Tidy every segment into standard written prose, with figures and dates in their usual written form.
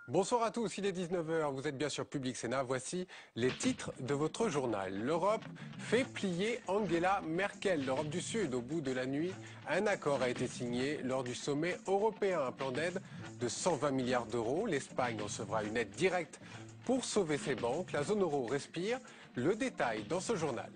Bonsoir à tous, il est 19 h, vous êtes bien sur Public Sénat, voici les titres de votre journal. L'Europe fait plier Angela Merkel. L'Europe du Sud, au bout de la nuit, un accord a été signé lors du sommet européen, un plan d'aide de 120 milliards d'euros. L'Espagne recevra une aide directe pour sauver ses banques. La zone euro respire. Le détail dans ce journal.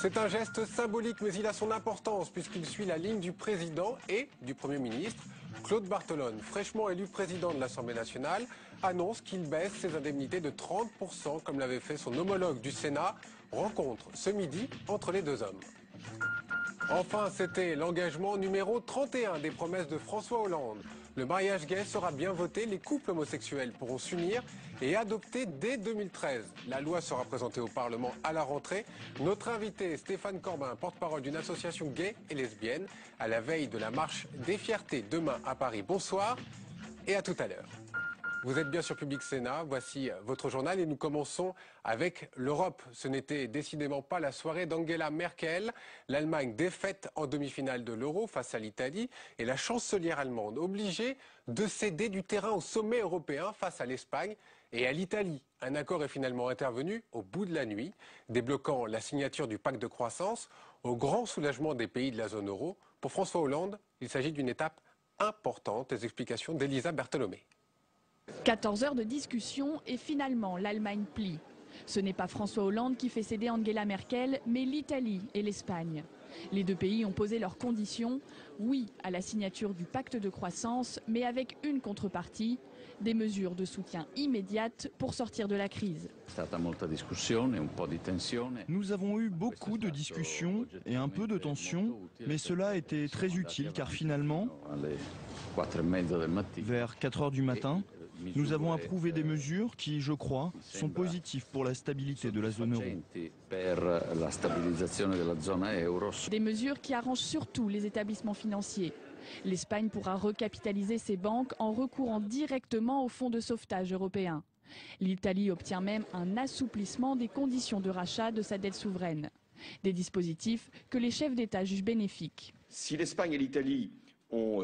C'est un geste symbolique, mais il a son importance puisqu'il suit la ligne du président et du Premier ministre. Claude Barthelone, fraîchement élu président de l'Assemblée nationale, annonce qu'il baisse ses indemnités de 30% comme l'avait fait son homologue du Sénat. Rencontre ce midi entre les deux hommes. Enfin, c'était l'engagement numéro 31 des promesses de François Hollande. Le mariage gay sera bien voté, les couples homosexuels pourront s'unir et adopter dès 2013. La loi sera présentée au Parlement à la rentrée. Notre invité, Stéphane Corbin, porte-parole d'une association gay et lesbienne, à la veille de la marche des fiertés demain à Paris. Bonsoir et à tout à l'heure. Vous êtes bien sur Public Sénat, voici votre journal et nous commençons avec l'Europe. Ce n'était décidément pas la soirée d'Angela Merkel. L'Allemagne défaite en demi-finale de l'Euro face à l'Italie et la chancelière allemande obligée de céder du terrain au sommet européen face à l'Espagne et à l'Italie. Un accord est finalement intervenu au bout de la nuit, débloquant la signature du pacte de croissance au grand soulagement des pays de la zone euro. Pour François Hollande, il s'agit d'une étape importante. Les explications d'Elisa Bertolomé. 14 heures de discussion et finalement l'Allemagne plie. Ce n'est pas François Hollande qui fait céder Angela Merkel, mais l'Italie et l'Espagne. Les deux pays ont posé leurs conditions. Oui à la signature du pacte de croissance, mais avec une contrepartie, des mesures de soutien immédiates pour sortir de la crise. Nous avons eu beaucoup de discussions et un peu de tensions, mais cela a été très utile car finalement, vers 4 heures du matin, nous avons approuvé des mesures qui, je crois, sont positives pour la stabilité de la zone euro. Des mesures qui arrangent surtout les établissements financiers. L'Espagne pourra recapitaliser ses banques en recourant directement au fonds de sauvetage européen. L'Italie obtient même un assouplissement des conditions de rachat de sa dette souveraine. Des dispositifs que les chefs d'État jugent bénéfiques. Si l'Espagne et l'Italie ont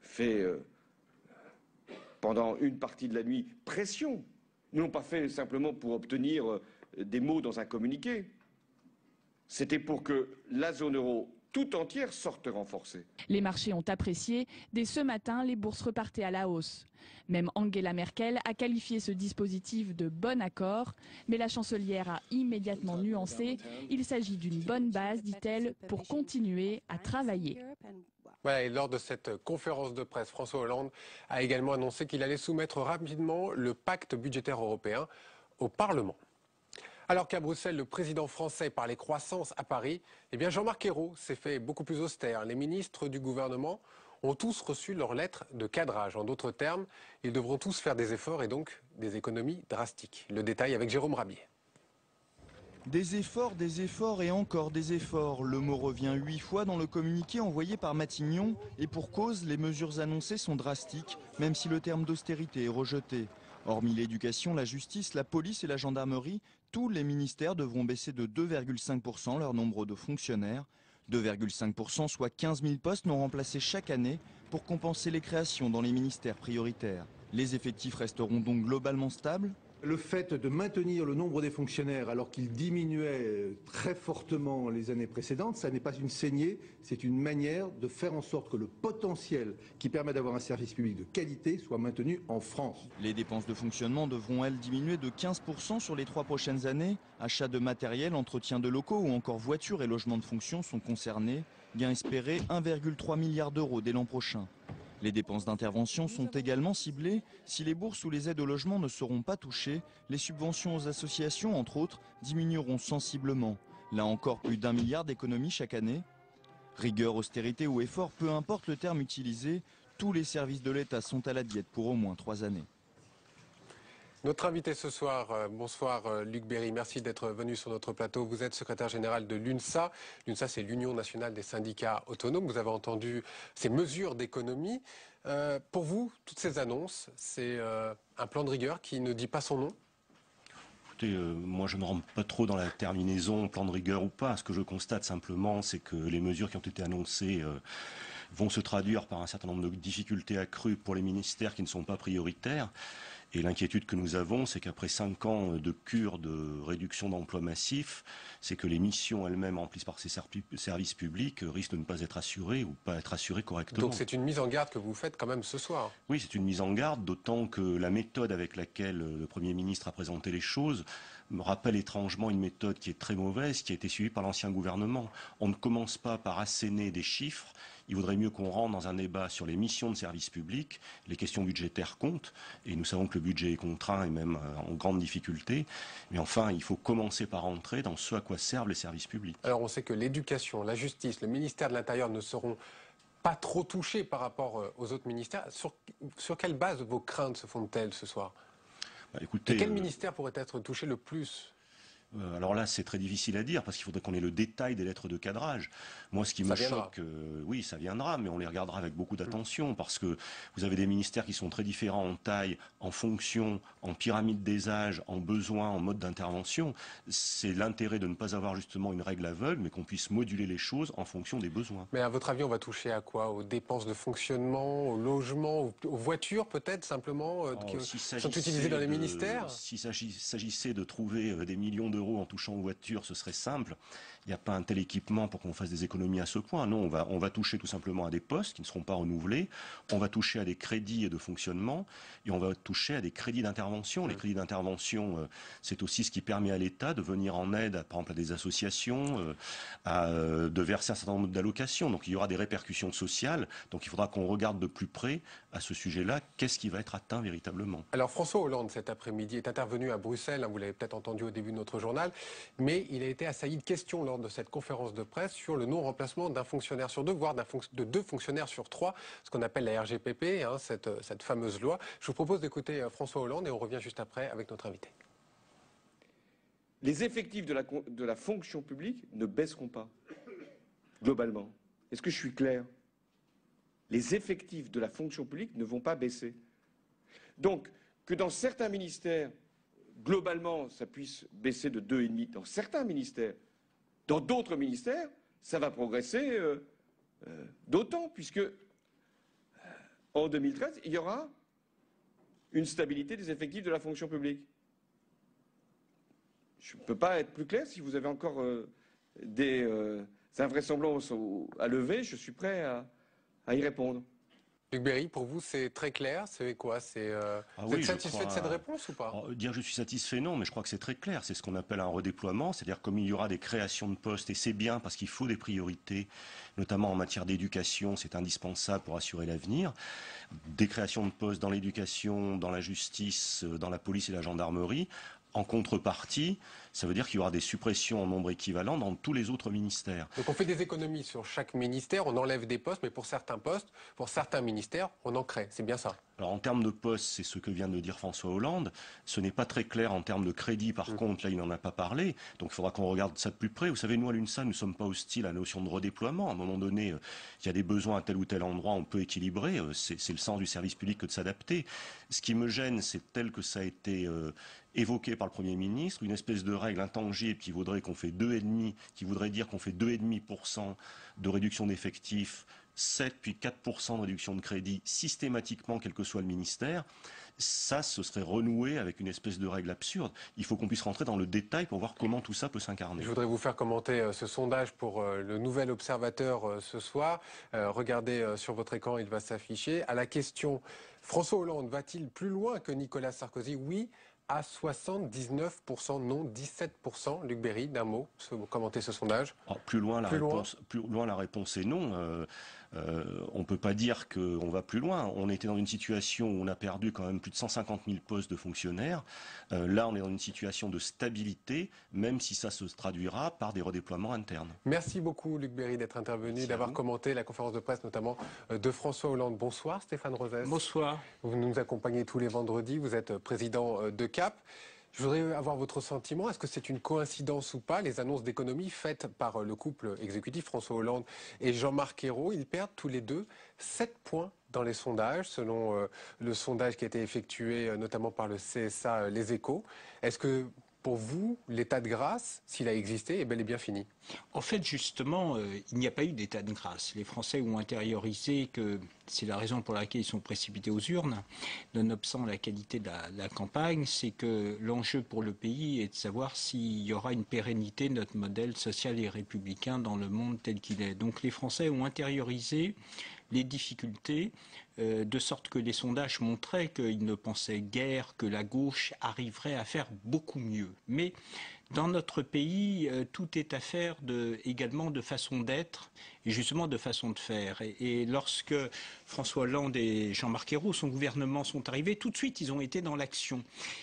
fait pendant une partie de la nuit pression, ne l'ont pas fait simplement pour obtenir des mots dans un communiqué. C'était pour que la zone euro tout entière sorte renforcée. Les marchés ont apprécié. Dès ce matin, les bourses repartaient à la hausse. Même Angela Merkel a qualifié ce dispositif de bon accord, mais la chancelière a immédiatement nuancé. Il s'agit d'une bonne base, dit-elle, pour continuer à travailler. Voilà, et lors de cette conférence de presse, François Hollande a également annoncé qu'il allait soumettre rapidement le pacte budgétaire européen au Parlement. Alors qu'à Bruxelles, le président français parlait croissance à Paris, eh bien Jean-Marc Ayrault s'est fait beaucoup plus austère. Les ministres du gouvernement ont tous reçu leur lettre de cadrage. En d'autres termes, ils devront tous faire des efforts et donc des économies drastiques. Le détail avec Jérôme Rabier. Des efforts et encore des efforts. Le mot revient 8 fois dans le communiqué envoyé par Matignon. Et pour cause, les mesures annoncées sont drastiques, même si le terme d'austérité est rejeté. Hormis l'éducation, la justice, la police et la gendarmerie, tous les ministères devront baisser de 2,5% leur nombre de fonctionnaires. 2,5%, soit 15 000 postes non remplacés chaque année pour compenser les créations dans les ministères prioritaires. Les effectifs resteront donc globalement stables. Le fait de maintenir le nombre des fonctionnaires alors qu'il diminuait très fortement les années précédentes, ça n'est pas une saignée, c'est une manière de faire en sorte que le potentiel qui permet d'avoir un service public de qualité soit maintenu en France. Les dépenses de fonctionnement devront, elles, diminuer de 15% sur les 3 prochaines années. Achat de matériel, entretien de locaux ou encore voitures et logements de fonction sont concernés. Gain espéré 1,3 milliard d'euros dès l'an prochain. Les dépenses d'intervention sont également ciblées. Si les bourses ou les aides au logement ne seront pas touchées, les subventions aux associations, entre autres, diminueront sensiblement. Là encore, plus d'1 milliard d'économies chaque année. Rigueur, austérité ou effort, peu importe le terme utilisé, tous les services de l'État sont à la diète pour au moins 3 années. Notre invité ce soir, bonsoir Luc Berry, merci d'être venu sur notre plateau. Vous êtes secrétaire général de l'UNSA. L'UNSA, c'est l'Union nationale des syndicats autonomes. Vous avez entendu ces mesures d'économie. Pour vous, toutes ces annonces, c'est un plan de rigueur qui ne dit pas son nom? Écoutez, moi je ne rentre pas trop dans la terminaison plan de rigueur ou pas. Ce que je constate simplement, c'est que les mesures qui ont été annoncées vont se traduire par un certain nombre de difficultés accrues pour les ministères qui ne sont pas prioritaires. Et l'inquiétude que nous avons, c'est qu'après 5 ans de cure de réduction d'emplois massifs, c'est que les missions elles-mêmes remplies par ces services publics risquent de ne pas être assurées ou pas être assurées correctement. Donc c'est une mise en garde que vous faites quand même ce soir. Oui, c'est une mise en garde, d'autant que la méthode avec laquelle le Premier ministre a présenté les choses me rappelle étrangement une méthode qui est très mauvaise, qui a été suivie par l'ancien gouvernement. On ne commence pas par asséner des chiffres. Il vaudrait mieux qu'on rentre dans un débat sur les missions de service public. Les questions budgétaires comptent, et nous savons que le budget est contraint et même en grande difficulté. Mais enfin, il faut commencer par entrer dans ce à quoi servent les services publics. Alors on sait que l'éducation, la justice, le ministère de l'Intérieur ne seront pas trop touchés par rapport aux autres ministères. Sur quelle base vos craintes se fondent-elles ce soir? Écoutez, et quel ministère pourrait être touché le plus? Alors là, c'est très difficile à dire parce qu'il faudrait qu'on ait le détail des lettres de cadrage. Moi, ce qui me choque, oui, ça viendra, mais on les regardera avec beaucoup d'attention parce que vous avez des ministères qui sont très différents en taille, en fonction, en pyramide des âges, en besoins, en mode d'intervention. C'est l'intérêt de ne pas avoir justement une règle aveugle, mais qu'on puisse moduler les choses en fonction des besoins. Mais à votre avis, on va toucher à quoi? Aux dépenses de fonctionnement, au logement, aux voitures peut-être simplement qui sont utilisées dans les ministères? S'il s'agissait de trouver des millions d'euros en touchant aux voitures, ce serait simple. Il n'y a pas un tel équipement pour qu'on fasse des économies à ce point. Non, on va toucher tout simplement à des postes qui ne seront pas renouvelés. On va toucher à des crédits de fonctionnement et on va toucher à des crédits d'intervention. Les crédits d'intervention, c'est aussi ce qui permet à l'État de venir en aide, par exemple, à des associations, de verser un certain nombre d'allocations. Donc il y aura des répercussions sociales. Donc il faudra qu'on regarde de plus près à ce sujet-là, qu'est-ce qui va être atteint véritablement. Alors François Hollande, cet après-midi, est intervenu à Bruxelles, vous l'avez peut-être entendu au début de notre journal, mais il a été assailli de questions lors de cette conférence de presse sur le non-remplacement d'un fonctionnaire sur deux, voire de 2 fonctionnaires sur 3, ce qu'on appelle la RGPP, cette fameuse loi. Je vous propose d'écouter François Hollande et on revient juste après avec notre invité. Les effectifs de la fonction publique ne baisseront pas, globalement. Est-ce que je suis clair? Les effectifs de la fonction publique ne vont pas baisser. Donc, que dans certains ministères, globalement, ça puisse baisser de 2,5 dans certains ministères, dans d'autres ministères, ça va progresser d'autant, puisque en 2013, il y aura une stabilité des effectifs de la fonction publique. Je ne peux pas être plus clair. Si vous avez encore des invraisemblances à lever, je suis prêt à y répondre. Luc Berry, pour vous, c'est très clair. C'est quoi? Vous êtes satisfait de cette réponse ou pas? Dire je suis satisfait, non, mais je crois que c'est très clair. C'est ce qu'on appelle un redéploiement, c'est-à-dire comme il y aura des créations de postes, et c'est bien parce qu'il faut des priorités, notamment en matière d'éducation, c'est indispensable pour assurer l'avenir. Des créations de postes dans l'éducation, dans la justice, dans la police et la gendarmerie. En contrepartie, ça veut dire qu'il y aura des suppressions en nombre équivalent dans tous les autres ministères. Donc on fait des économies sur chaque ministère, on enlève des postes, mais pour certains postes, pour certains ministères, on en crée. C'est bien ça? Alors en termes de postes, c'est ce que vient de dire François Hollande. Ce n'est pas très clair en termes de crédit, par contre, là il n'en a pas parlé. Donc il faudra qu'on regarde ça de plus près. Vous savez, nous à l'UNSA, nous ne sommes pas hostiles à la notion de redéploiement. À un moment donné, il y a des besoins à tel ou tel endroit, on peut équilibrer. C'est le sens du service public que de s'adapter. Ce qui me gêne, c'est tel que ça a été évoqué par le Premier ministre, une espèce de règle intangible qui voudrait qu'on fait 2,5, qui voudrait dire qu'on fait 2,5% de réduction d'effectifs, 7 puis 4% de réduction de crédit systématiquement, quel que soit le ministère. Ça, ce serait renoué avec une espèce de règle absurde. Il faut qu'on puisse rentrer dans le détail pour voir comment tout ça peut s'incarner. Je voudrais vous faire commenter ce sondage pour le Nouvel Observateur ce soir. Regardez sur votre écran, il va s'afficher. À la question « François Hollande va-t-il plus loin que Nicolas Sarkozy ?» Oui, à 79%, non 17%. Luc Berry, d'un mot, commentez ce sondage. Plus loin, la réponse est non. On ne peut pas dire qu'on va plus loin. On était dans une situation où on a perdu quand même plus de 150 000 postes de fonctionnaires. Là, on est dans une situation de stabilité, même si ça se traduira par des redéploiements internes. Merci beaucoup, Luc Berry, d'être intervenu, d'avoir commenté la conférence de presse, notamment de François Hollande. Bonsoir, Stéphane Rosès. Bonsoir. Vous nous accompagnez tous les vendredis. Vous êtes président de CAP. Je voudrais avoir votre sentiment. Est-ce que c'est une coïncidence ou pas, les annonces d'économie faites par le couple exécutif François Hollande et Jean-Marc Ayrault? Ils perdent tous les deux 7 points dans les sondages, selon le sondage qui a été effectué notamment par le CSA Les Échos. Est-ce que pour vous, l'état de grâce, s'il a existé, est bel et bien fini? En fait, justement, il n'y a pas eu d'état de grâce. Les Français ont intériorisé que c'est la raison pour laquelle ils sont précipités aux urnes, nonobstant la qualité de la campagne, c'est que l'enjeu pour le pays est de savoir s'il y aura une pérennité de notre modèle social et républicain dans le monde tel qu'il est. Donc les Français ont intériorisé les difficultés, de sorte que les sondages montraient qu'ils ne pensaient guère que la gauche arriverait à faire beaucoup mieux. Mais dans notre pays, tout est affaire également de façon d'être et justement de façon de faire. Et lorsque François Hollande et Jean-Marc Ayrault, son gouvernement, sont arrivés, tout de suite, ils ont été dans l'action.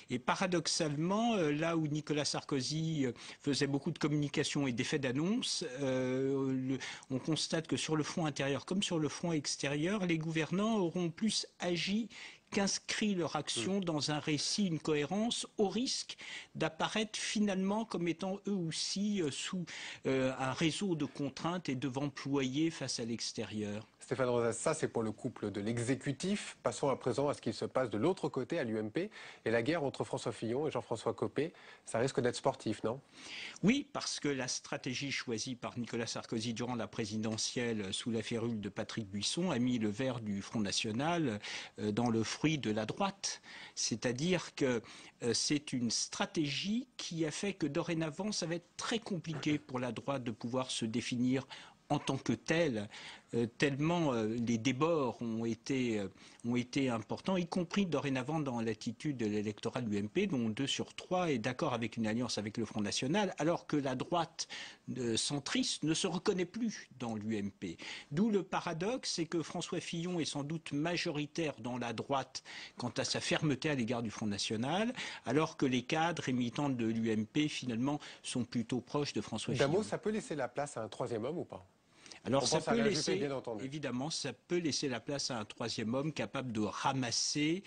Et paradoxalement, là où Nicolas Sarkozy faisait beaucoup de communication et d'effets d'annonce, on constate que sur le front intérieur comme sur le front extérieur, les gouvernants auront plus agi qu'inscrit leur action dans un récit, une cohérence, au risque d'apparaître finalement comme étant eux aussi sous un réseau de contraintes et devant ployer face à l'extérieur. Stéphane Rosas, ça c'est pour le couple de l'exécutif. Passons à présent à ce qui se passe de l'autre côté, à l'UMP. Et la guerre entre François Fillon et Jean-François Copé, ça risque d'être sportif, non? Oui, parce que la stratégie choisie par Nicolas Sarkozy durant la présidentielle sous la férule de Patrick Buisson a mis le ver du Front National dans le fruit de la droite. C'est-à-dire que c'est une stratégie qui a fait que dorénavant, ça va être très compliqué pour la droite de pouvoir se définir en tant que telle, tellement les débords ont été importants, y compris dorénavant dans l'attitude de l'électorat de l'UMP, dont 2 sur 3 est d'accord avec une alliance avec le Front National, alors que la droite centriste ne se reconnaît plus dans l'UMP. D'où le paradoxe, c'est que François Fillon est sans doute majoritaire dans la droite quant à sa fermeté à l'égard du Front National, alors que les cadres et militants de l'UMP, finalement, sont plutôt proches de François Fillon. D'un mot, ça peut laisser la place à un troisième homme ou pas? Alors ça peut laisser, évidemment, ça peut laisser la place à un troisième homme capable de ramasser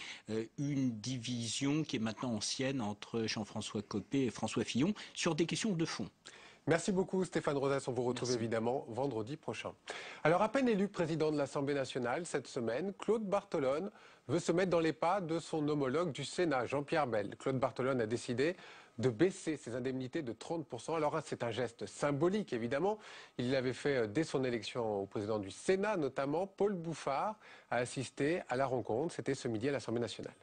une division qui est maintenant ancienne entre Jean-François Copé et François Fillon sur des questions de fond. Merci beaucoup Stéphane Rosas, on vous retrouve évidemment vendredi prochain. Alors à peine élu président de l'Assemblée nationale cette semaine, Claude Barthelone veut se mettre dans les pas de son homologue du Sénat, Jean-Pierre Bel. Claude Barthelone a décidé de baisser ses indemnités de 30%. Alors c'est un geste symbolique évidemment. Il l'avait fait dès son élection au président du Sénat notamment. Paul Bouffard a assisté à la rencontre. C'était ce midi à l'Assemblée nationale.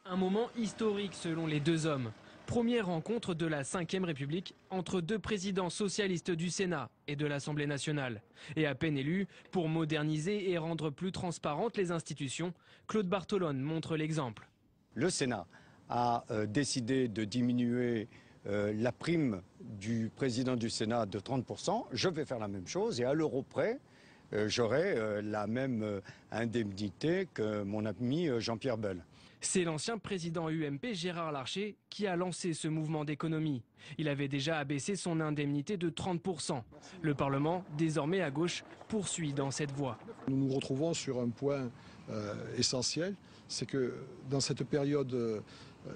Un moment historique selon les deux hommes. Première rencontre de la Ve République entre deux présidents socialistes du Sénat et de l'Assemblée nationale. Et à peine élu, pour moderniser et rendre plus transparentes les institutions, Claude Barthelone montre l'exemple. Le Sénat a décidé de diminuer la prime du président du Sénat de 30%. Je vais faire la même chose et à l'euro près, j'aurai la même indemnité que mon ami Jean-Pierre Bel. C'est l'ancien président UMP Gérard Larcher qui a lancé ce mouvement d'économie. Il avait déjà abaissé son indemnité de 30%. Le Parlement, désormais à gauche, poursuit dans cette voie. Nous nous retrouvons sur un point essentiel, c'est que dans cette période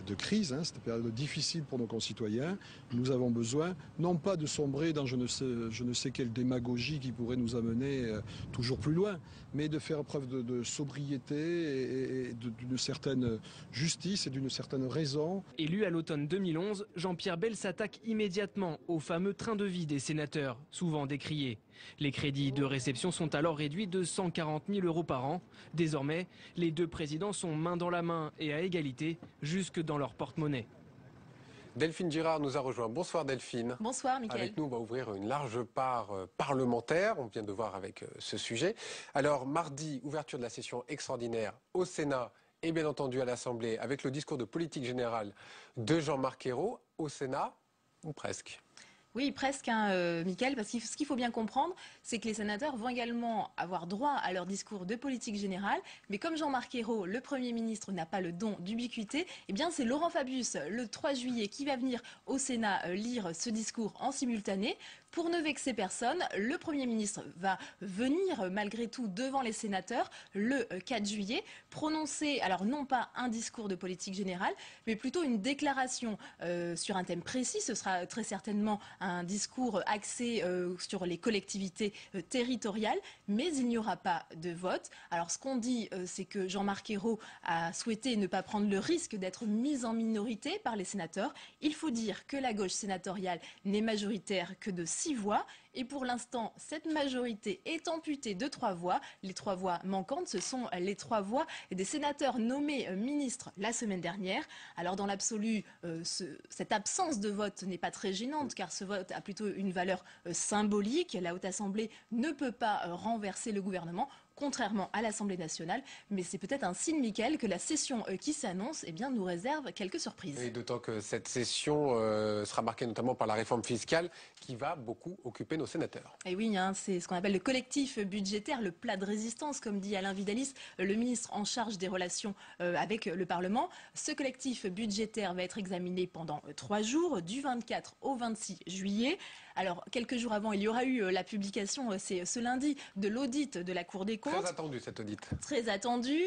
de crise, cette période difficile pour nos concitoyens, nous avons besoin non pas de sombrer dans je ne sais quelle démagogie qui pourrait nous amener toujours plus loin, mais de faire preuve de sobriété et d'une certaine justice et d'une certaine raison. Élu à l'automne 2011, Jean-Pierre Bel s'attaque immédiatement au fameux train de vie des sénateurs, souvent décrié. Les crédits de réception sont alors réduits de 140 000 € par an. Désormais, les deux présidents sont main dans la main et à égalité, jusque dans leur porte-monnaie. Delphine Girard nous a rejoint. Bonsoir Delphine. Bonsoir Mickaël. Avec nous, on va ouvrir une large part parlementaire. On vient de voir avec ce sujet. Alors mardi, ouverture de la session extraordinaire au Sénat et bien entendu à l'Assemblée avec le discours de politique générale de Jean-Marc Ayrault. Au Sénat, ou presque. Oui, presque, Mickaël, parce que ce qu'il faut bien comprendre, c'est que les sénateurs vont également avoir droit à leur discours de politique générale. Mais comme Jean-Marc Ayrault, le Premier ministre, n'a pas le don d'ubiquité, eh bien c'est Laurent Fabius, le 3 juillet, qui va venir au Sénat lire ce discours en simultané. Pour ne vexer personne, le Premier ministre va venir malgré tout devant les sénateurs le 4 juillet, prononcer, alors non pas un discours de politique générale, mais plutôt une déclaration sur un thème précis. Ce sera très certainement un discours axé sur les collectivités territoriales, mais il n'y aura pas de vote. Alors ce qu'on dit, c'est que Jean-Marc Ayrault a souhaité ne pas prendre le risque d'être mis en minorité par les sénateurs. Il faut dire que la gauche sénatoriale n'est majoritaire que de 6 voix. Et pour l'instant, cette majorité est amputée de 3 voix. Les 3 voix manquantes, ce sont les 3 voix des sénateurs nommés ministres la semaine dernière. Alors dans l'absolu, cette absence de vote n'est pas très gênante, car ce vote a plutôt une valeur symbolique. La Haute Assemblée ne peut pas renverser le gouvernement, contrairement à l'Assemblée nationale. Mais c'est peut-être un signe, Mickaël, que la session qui s'annonce nous réserve quelques surprises. Et d'autant que cette session sera marquée notamment par la réforme fiscale qui va beaucoup occuper nos sénateurs. Et oui, c'est ce qu'on appelle le collectif budgétaire, le plat de résistance, comme dit Alain Vidalis, le ministre en charge des relations avec le Parlement. Ce collectif budgétaire va être examiné pendant 3 jours, du 24 au 26 juillet. Alors, quelques jours avant, il y aura eu la publication, c'est ce lundi, de l'audit de la Cour des comptes. Très attendu, cet audit. Très attendu.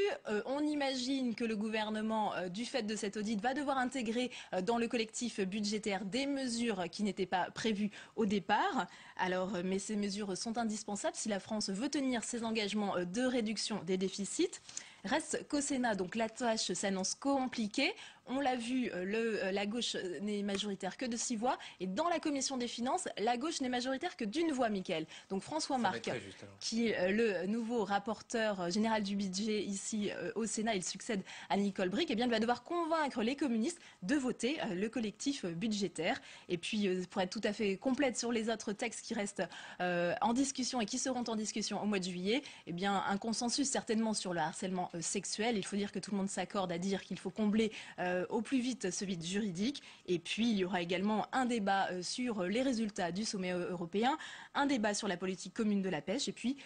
On imagine que le gouvernement, du fait de cet audit, va devoir intégrer dans le collectif budgétaire des mesures qui n'étaient pas prévues au départ. Alors, mais ces mesures sont indispensables si la France veut tenir ses engagements de réduction des déficits. Reste qu'au Sénat, donc la tâche s'annonce compliquée. On l'a vu, la gauche n'est majoritaire que de 6 voix. Et dans la commission des finances, la gauche n'est majoritaire que d'1 voix, Mickaël. Donc François Marc, qui est le nouveau rapporteur général du budget ici au Sénat, il succède à Nicole Bricq, il va devoir convaincre les communistes de voter le collectif budgétaire. Et puis, pour être tout à fait complète sur les autres textes qui restent en discussion et qui seront en discussion au mois de juillet, un consensus certainement sur le harcèlement sexuel. Il faut dire que tout le monde s'accorde à dire qu'il faut combler au plus vite ce vide juridique. Et puis, il y aura également un débat sur les résultats du sommet européen, un débat sur la politique commune de la pêche et puis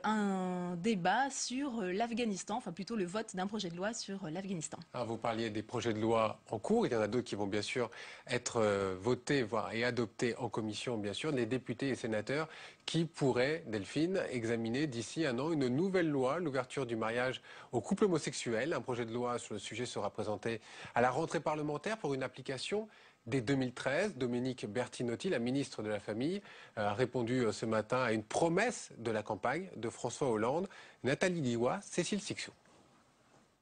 un débat sur l'Afghanistan, enfin plutôt le vote d'un projet de loi sur l'Afghanistan. Alors vous parliez des projets de loi en cours, il y en a d'autres qui vont bien sûr être votés voire et adoptés en commission, bien sûr, les députés et sénateurs qui pourraient, Delphine, examiner d'ici 1 an une nouvelle loi, l'ouverture du mariage aux couples homosexuels. Un projet de loi sur le sujet sera présenté à la rentrée parlementaire pour une application dès 2013. Dominique Bertinotti, la ministre de la Famille, a répondu ce matin à une promesse de la campagne de François Hollande. Nathalie Liwa, Cécile Sixou.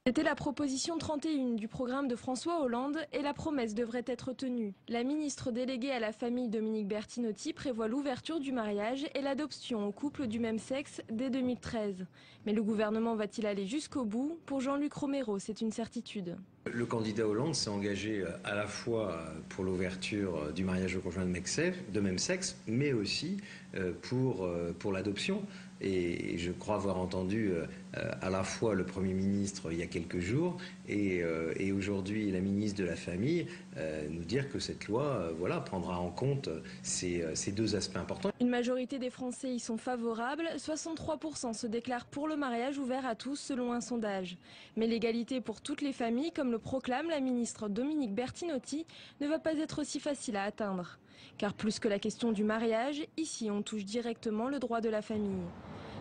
C'était la proposition 31 du programme de François Hollande et la promesse devrait être tenue. La ministre déléguée à la famille Dominique Bertinotti prévoit l'ouverture du mariage et l'adoption aux couples du même sexe dès 2013. Mais le gouvernement va-t-il aller jusqu'au bout? Pour Jean-Luc Romero, c'est une certitude. Le candidat Hollande s'est engagé à la fois pour l'ouverture du mariage aux conjoints de même sexe, mais aussi pour l'adoption. Et je crois avoir entendu à la fois le Premier ministre il y a quelques jours et aujourd'hui la ministre de la Famille nous dire que cette loi prendra en compte ces 2 aspects importants. Une majorité des Français y sont favorables. 63% se déclarent pour le mariage ouvert à tous selon un sondage. Mais l'égalité pour toutes les familles, comme le proclame la ministre Dominique Bertinotti, ne va pas être aussi facile à atteindre. Car plus que la question du mariage, ici on touche directement le droit de la famille.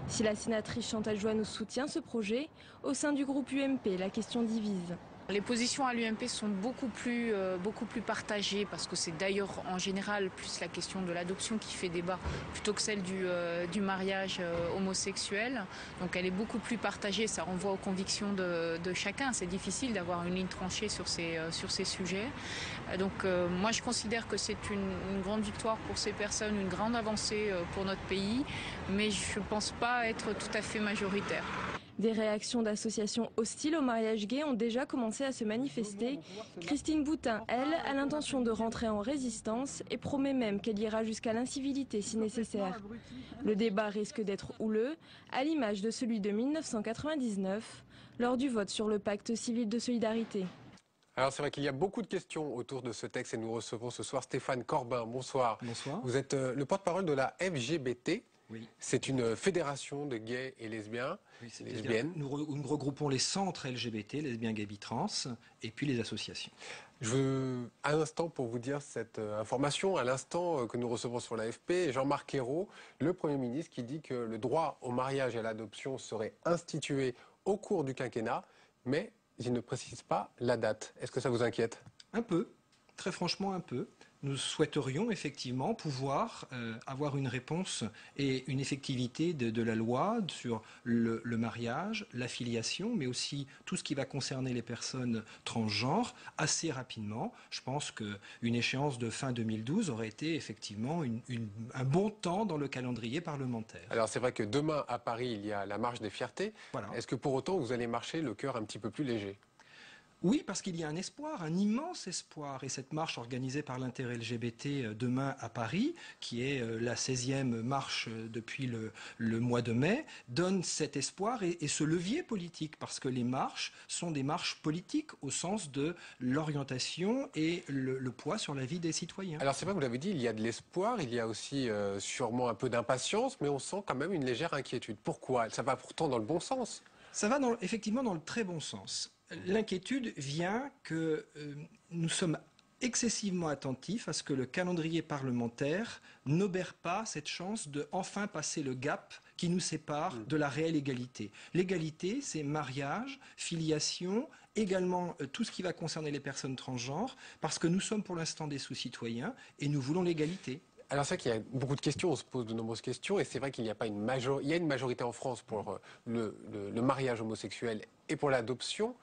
Si la sénatrice Chantal Joannou soutient ce projet, au sein du groupe UMP, la question divise. Les positions à l'UMP sont beaucoup plus partagées parce que c'est d'ailleurs en général plus la question de l'adoption qui fait débat plutôt que celle du mariage homosexuel. Donc elle est beaucoup plus partagée, ça renvoie aux convictions de chacun. C'est difficile d'avoir une ligne tranchée sur ces sujets. Donc moi je considère que c'est une grande victoire pour ces personnes, une grande avancée pour notre pays, mais je ne pense pas être tout à fait majoritaire. Des réactions d'associations hostiles au mariage gay ont déjà commencé à se manifester. Christine Boutin, elle, a l'intention de rentrer en résistance et promet même qu'elle ira jusqu'à l'incivilité si nécessaire. Le débat risque d'être houleux, à l'image de celui de 1999, lors du vote sur le pacte civil de solidarité. Alors c'est vrai qu'il y a beaucoup de questions autour de ce texte et nous recevons ce soir Stéphane Corbin. Bonsoir. Bonsoir. Vous êtes le porte-parole de la FGBT. Oui. C'est une fédération de gays et lesbiens. Oui, lesbiennes. Nous regroupons les centres LGBT, lesbiens, gays, bi-trans, et puis les associations. Je veux un instant pour vous dire cette information, à l'instant que nous recevons sur l'AFP, Jean-Marc Ayrault, le Premier ministre, qui dit que le droit au mariage et à l'adoption serait institué au cours du quinquennat, mais il ne précise pas la date. Est-ce que ça vous inquiète? Un peu, très franchement un peu. nous souhaiterions effectivement pouvoir avoir une réponse et une effectivité de la loi sur le mariage, la filiation, mais aussi tout ce qui va concerner les personnes transgenres assez rapidement. Je pense qu'une échéance de fin 2012 aurait été effectivement un bon temps dans le calendrier parlementaire. Alors c'est vrai que demain à Paris, il y a la marche des fiertés. Voilà. Est-ce que pour autant vous allez marcher le cœur un petit peu plus léger ? Oui, parce qu'il y a un espoir, un immense espoir. Et cette marche organisée par l'inter-LGBT demain à Paris, qui est la 16e marche depuis le mois de mai, donne cet espoir et ce levier politique, parce que les marches sont des marches politiques au sens de l'orientation et le poids sur la vie des citoyens. Alors c'est vrai que vous l'avez dit, il y a de l'espoir, il y a aussi sûrement un peu d'impatience, mais on sent quand même une légère inquiétude. Pourquoi ? Ça va pourtant dans le bon sens. Ça va effectivement dans le très bon sens. L'inquiétude vient que nous sommes excessivement attentifs à ce que le calendrier parlementaire n'obère pas cette chance de enfin passer le gap qui nous sépare de la réelle égalité. L'égalité, c'est mariage, filiation, également tout ce qui va concerner les personnes transgenres, parce que nous sommes pour l'instant des sous-citoyens et nous voulons l'égalité. Alors c'est vrai qu'il y a beaucoup de questions, on se pose de nombreuses questions, et c'est vrai qu'il n'y a pas une majorité en France pour le mariage homosexuel et pour l'adoption.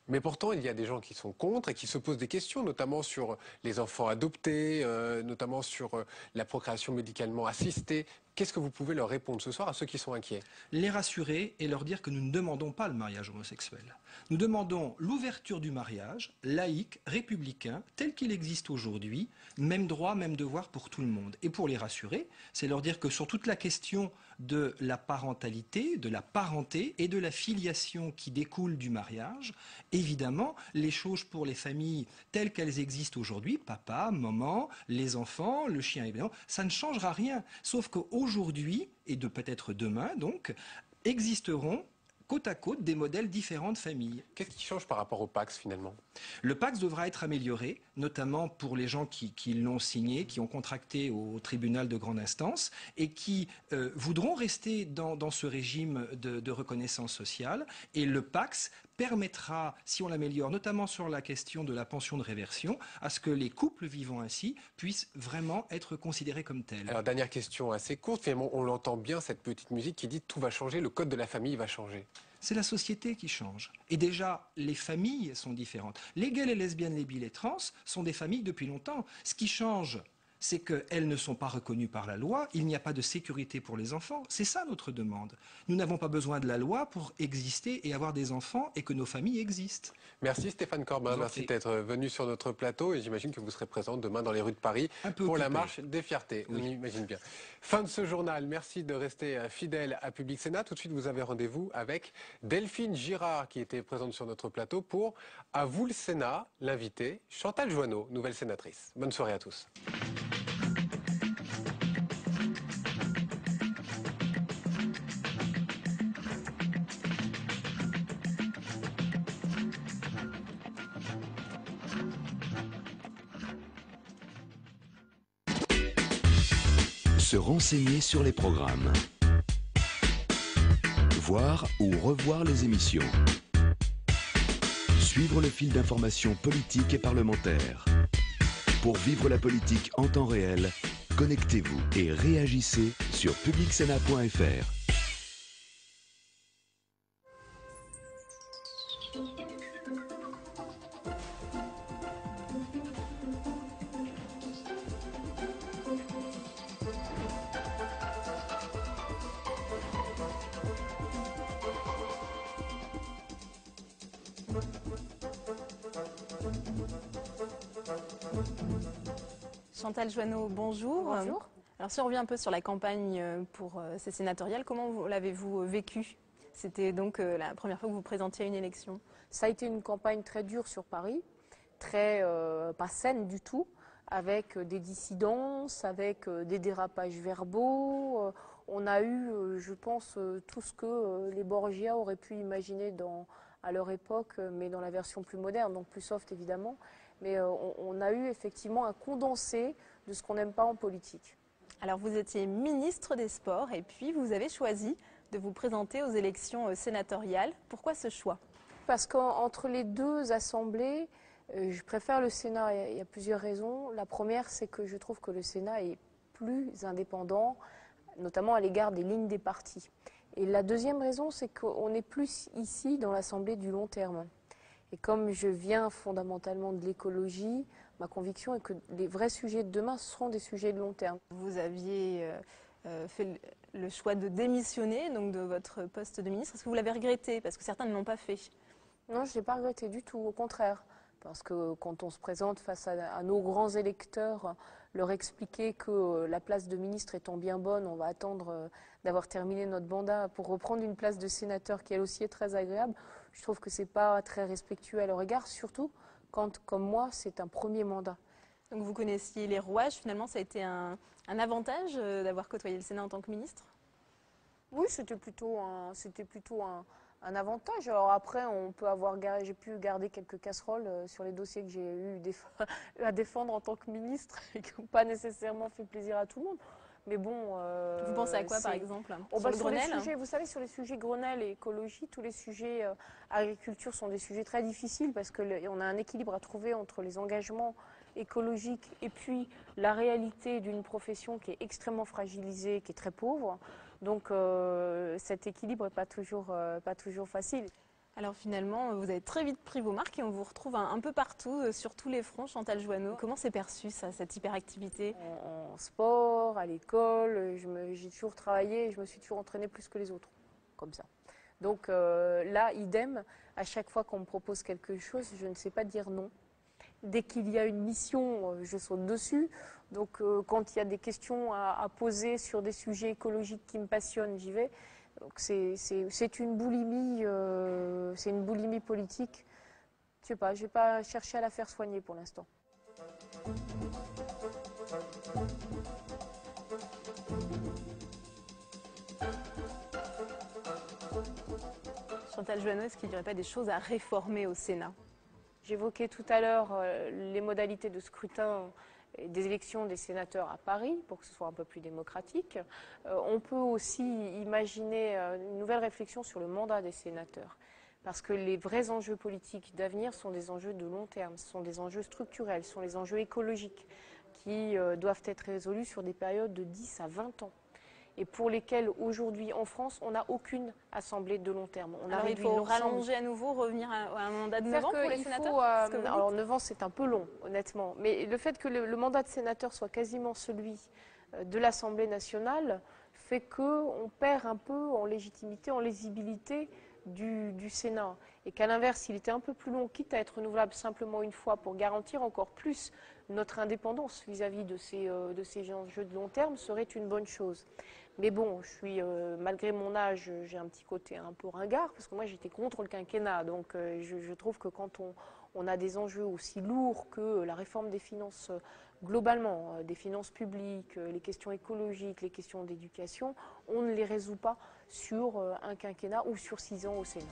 Mais pourtant, il y a des gens qui sont contre et qui se posent des questions, notamment sur les enfants adoptés, notamment sur la procréation médicalement assistée. Qu'est-ce que vous pouvez leur répondre ce soir à ceux qui sont inquiets ? Les rassurer et leur dire que nous ne demandons pas le mariage homosexuel. Nous demandons l'ouverture du mariage, laïque, républicain, tel qu'il existe aujourd'hui, même droit, même devoir pour tout le monde. Et pour les rassurer, c'est leur dire que sur toute la question de la parentalité, de la parenté et de la filiation qui découle du mariage, évidemment, les choses pour les familles telles qu'elles existent aujourd'hui, papa, maman, les enfants, le chien, évidemment, ça ne changera rien. Sauf qu'aujourd'hui, et de peut-être demain donc, existeront côte à côte des modèles différents de familles. Qu'est-ce qui change par rapport au Pacs finalement ? Le Pacs devra être amélioré, notamment pour les gens qui l'ont signé, qui ont contracté au tribunal de grande instance et qui voudront rester dans ce régime de reconnaissance sociale. Et le Pacs permettra, si on l'améliore, notamment sur la question de la pension de réversion, à ce que les couples vivant ainsi puissent vraiment être considérés comme tels. Alors dernière question assez courte, finalement on l'entend bien cette petite musique qui dit tout va changer, le code de la famille va changer. C'est la société qui change. Et déjà, les familles sont différentes. Les gays, les lesbiennes, les bi, les trans sont des familles depuis longtemps. Ce qui change, c'est qu'elles ne sont pas reconnues par la loi, il n'y a pas de sécurité pour les enfants. C'est ça notre demande. Nous n'avons pas besoin de la loi pour exister et avoir des enfants et que nos familles existent. Merci Stéphane Corbin, merci d'être venu sur notre plateau et j'imagine que vous serez présent demain dans les rues de Paris pour la marche des fiertés. On imagine bien. Fin de ce journal, merci de rester fidèle à Public Sénat. Tout de suite vous avez rendez-vous avec Delphine Girard qui était présente sur notre plateau pour À vous le Sénat, l'invité Chantal Joanneau, nouvelle sénatrice. Bonne soirée à tous. Se renseigner sur les programmes. Voir ou revoir les émissions. Suivre le fil d'information politique et parlementaire. Pour vivre la politique en temps réel, connectez-vous et réagissez sur publicsénat.fr. Chantal Joanneau, bonjour. Bonjour. Alors si on revient un peu sur la campagne pour ces sénatoriales, comment l'avez-vous vécu? C'était donc la première fois que vous présentiez à une élection. Ça a été une campagne très dure sur Paris, très pas saine du tout, avec des dissidences, avec des dérapages verbaux. On a eu, je pense, tout ce que les Borgia auraient pu imaginer à leur époque, mais dans la version plus moderne, donc plus soft évidemment. Mais on a eu effectivement un condensé de ce qu'on n'aime pas en politique. Alors vous étiez ministre des Sports et puis vous avez choisi de vous présenter aux élections sénatoriales. Pourquoi ce choix? Parce qu'entre les deux assemblées, Je préfère le Sénat, il y a plusieurs raisons. La première, c'est que je trouve que le Sénat est plus indépendant, notamment à l'égard des lignes des partis. Et la deuxième raison, c'est qu'on est plus ici dans l'Assemblée du long terme. Et comme je viens fondamentalement de l'écologie, ma conviction est que les vrais sujets de demain seront des sujets de long terme. Vous aviez fait le choix de démissionner donc de votre poste de ministre. Est-ce que vous l'avez regretté? Parce que certains ne l'ont pas fait. Non, je ne l'ai pas regretté du tout, au contraire. Parce que quand on se présente face à nos grands électeurs, leur expliquer que la place de ministre étant bien bonne, on va attendre d'avoir terminé notre mandat pour reprendre une place de sénateur qui elle aussi est très agréable, je trouve que ce n'est pas très respectueux à leur égard, surtout quand, comme moi, c'est un premier mandat. Donc vous connaissiez les rouages, finalement ça a été un avantage d'avoir côtoyé le Sénat en tant que ministre? Oui, c'était plutôt un avantage. Alors après, j'ai pu garder quelques casseroles sur les dossiers que j'ai eu à défendre en tant que ministre et qui n'ont pas nécessairement fait plaisir à tout le monde. Mais bon, vous pensez à quoi par exemple? Sur le Grenelle, vous savez, sur les sujets Grenelle et écologie, tous les sujets agriculture sont des sujets très difficiles parce qu'on a un équilibre à trouver entre les engagements écologiques et puis la réalité d'une profession qui est extrêmement fragilisée, qui est très pauvre. Donc cet équilibre n'est pas toujours facile. Alors finalement, vous avez très vite pris vos marques et on vous retrouve un peu partout, sur tous les fronts, Chantal Joanneau. Comment c'est perçu ça, cette hyperactivité? En sport, à l'école, j'ai toujours travaillé et je me suis toujours entraînée plus que les autres, comme ça. Donc là, idem, à chaque fois qu'on me propose quelque chose, je ne sais pas dire non. Dès qu'il y a une mission, je saute dessus. Donc quand il y a des questions à poser sur des sujets écologiques qui me passionnent, j'y vais. Donc c'est une boulimie politique. Je sais pas, je vais pas chercher à la faire soigner pour l'instant. Chantal Joanneau, est-ce qu'il n'y aurait pas des choses à réformer au Sénat? J'évoquais tout à l'heure les modalités de scrutin des élections des sénateurs à Paris pour que ce soit un peu plus démocratique. On peut aussi imaginer une nouvelle réflexion sur le mandat des sénateurs. Parce que les vrais enjeux politiques d'avenir sont des enjeux de long terme, ce sont des enjeux structurels, ce sont les enjeux écologiques qui doivent être résolus sur des périodes de 10 à 20 ans. Et pour lesquels aujourd'hui en France, on n'a aucune assemblée de long terme. Alors il faut rallonger à nouveau, revenir à un mandat de 9 ans pour les sénateurs? Alors 9 ans c'est un peu long, honnêtement. Mais le fait que le mandat de sénateur soit quasiment celui de l'Assemblée nationale fait qu'on perd un peu en légitimité, en lisibilité du Sénat. Et qu'à l'inverse, il était un peu plus long, quitte à être renouvelable simplement une fois pour garantir encore plus notre indépendance vis-à-vis de ces enjeux de long terme, serait une bonne chose. Mais bon, malgré mon âge, j'ai un petit côté un peu ringard, parce que moi j'étais contre le quinquennat. Donc je trouve que quand on a des enjeux aussi lourds que la réforme des finances globalement, des finances publiques, les questions écologiques, les questions d'éducation, on ne les résout pas sur un quinquennat ou sur 6 ans au Sénat.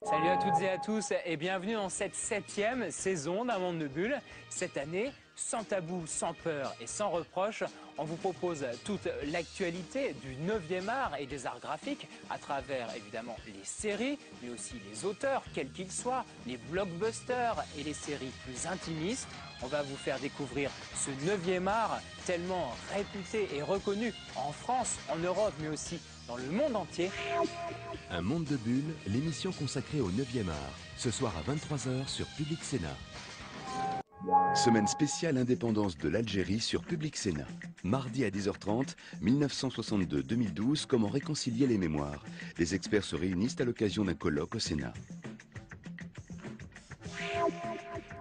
Salut à toutes et à tous et bienvenue dans cette 7e saison d'Un monde de bulles. Cette année, sans tabou, sans peur et sans reproche, on vous propose toute l'actualité du 9e art et des arts graphiques à travers évidemment les séries, mais aussi les auteurs, quels qu'ils soient, les blockbusters et les séries plus intimistes. On va vous faire découvrir ce 9e art tellement réputé et reconnu en France, en Europe, mais aussi dans le monde entier. Un monde de bulles, l'émission consacrée au 9e art. Ce soir à 23h sur Public Sénat. Semaine spéciale indépendance de l'Algérie sur Public Sénat. Mardi à 10h30, 1962-2012, comment réconcilier les mémoires. Les experts se réunissent à l'occasion d'un colloque au Sénat.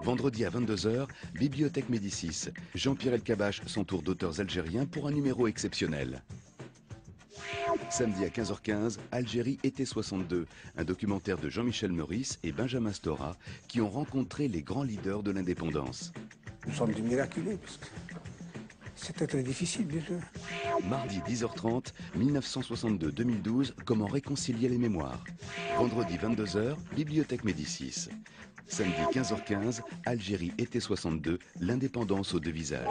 Vendredi à 22h, Bibliothèque Médicis. Jean-Pierre Elkabbach s'entoure d'auteurs algériens pour un numéro exceptionnel. Samedi à 15h15, Algérie été 62, un documentaire de Jean-Michel Meurice et Benjamin Stora qui ont rencontré les grands leaders de l'indépendance. Nous sommes des miraculés parce que c'était très difficile du tout. Mardi 10h30, 1962-2012, comment réconcilier les mémoires. Vendredi 22h, Bibliothèque Médicis. Samedi 15h15, Algérie été 62, l'indépendance aux deux visages.